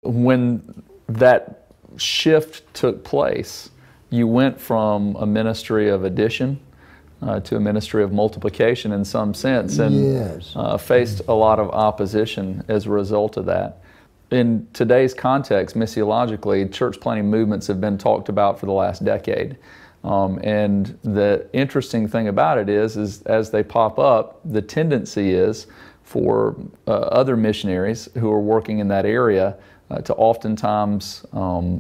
when that shift took place, you went from a ministry of addition to a ministry of multiplication in some sense, and yes. Faced a lot of opposition as a result of that. In today's context, missiologically, church planting movements have been talked about for the last decade. And the interesting thing about it is as they pop up, the tendency is for other missionaries who are working in that area to oftentimes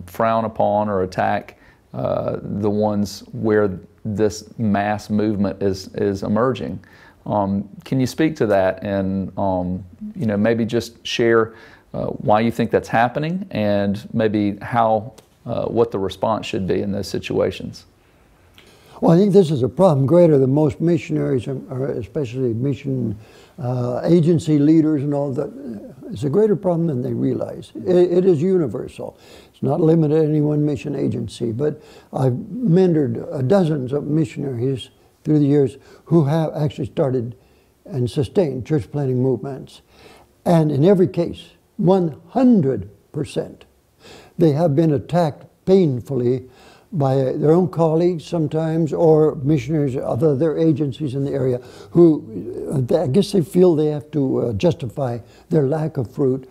frown upon or attack the ones where this mass movement is emerging. Can you speak to that and maybe just share why you think that's happening and maybe how what the response should be in those situations? Well, I think this is a problem greater than most missionaries, or especially mission agency leaders and all that. It's a greater problem than they realize. It is universal. It's not limited to any one mission agency, but I've mentored dozens of missionaries through the years who have actually started and sustained church planting movements. And in every case, 100%, they have been attacked painfully by their own colleagues sometimes, or missionaries of other agencies in the area who, I guess they feel they have to justify their lack of fruit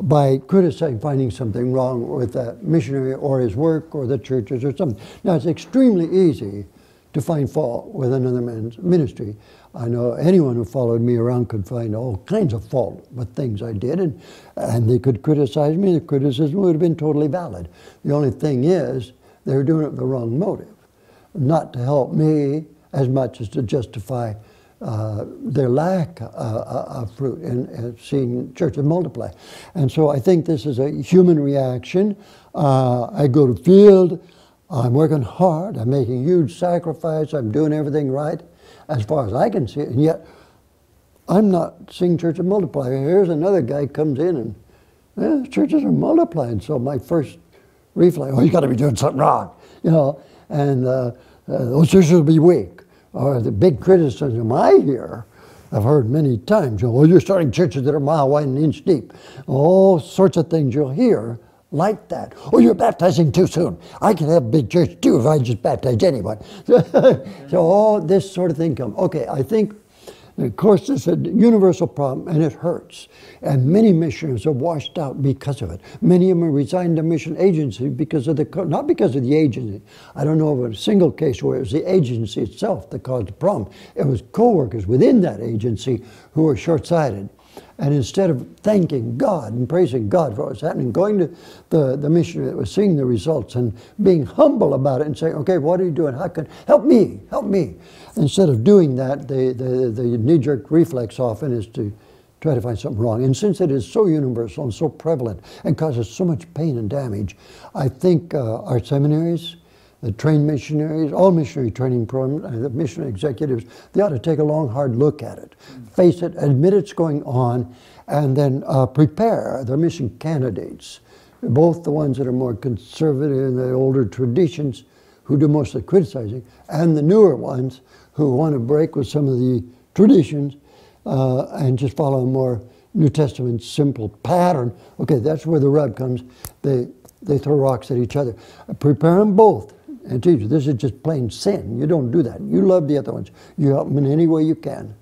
by criticizing, finding something wrong with that missionary or his work or the churches or something. Now, it's extremely easy to find fault with another man's ministry. I know anyone who followed me around could find all kinds of fault with things I did, and they could criticize me. The criticism would have been totally valid. The only thing is, they were doing it with the wrong motive, not to help me as much as to justify their lack of fruit in seeing churches multiply. And so I think this is a human reaction. I go to field, I'm working hard, I'm making huge sacrifice, I'm doing everything right as far as I can see it, and yet I'm not seeing churches multiply. Here's another guy comes in and churches are multiplying, so my first reflex, oh, you got to be doing something wrong, and those churches will be weak. Or the big criticism I hear, I've heard many times, well, you're starting churches that are a mile wide and an inch deep. All sorts of things you'll hear like that. Oh, you're baptizing too soon. I could have a big church too if I just baptized anyone. So all this sort of thing comes. Okay, I think, of course, it's a universal problem, and it hurts. And many missionaries are washed out because of it. Many of them resigned the mission agency because of not because of the agency. I don't know of a single case where it was the agency itself that caused the problem. It was co-workers within that agency who were short-sighted. And instead of thanking God and praising God for what was happening, going to the missionary that was seeing the results and being humble about it and saying, okay, what are you doing? How can, help me, help me. Instead of doing that, the knee-jerk reflex often is to try to find something wrong. And since it is so universal and so prevalent and causes so much pain and damage, I think our seminaries, the trained missionaries, all missionary training programs, the missionary executives, they ought to take a long, hard look at it, face it, admit it's going on, and then prepare their mission candidates, both the ones that are more conservative in the older traditions, who do most of the criticizing, and the newer ones who want to break with some of the traditions and just follow a more New Testament simple pattern. Okay, that's where the rub comes. They throw rocks at each other. Prepare them both. And teach you, this is just plain sin. You don't do that. You love the other ones. You help them in any way you can.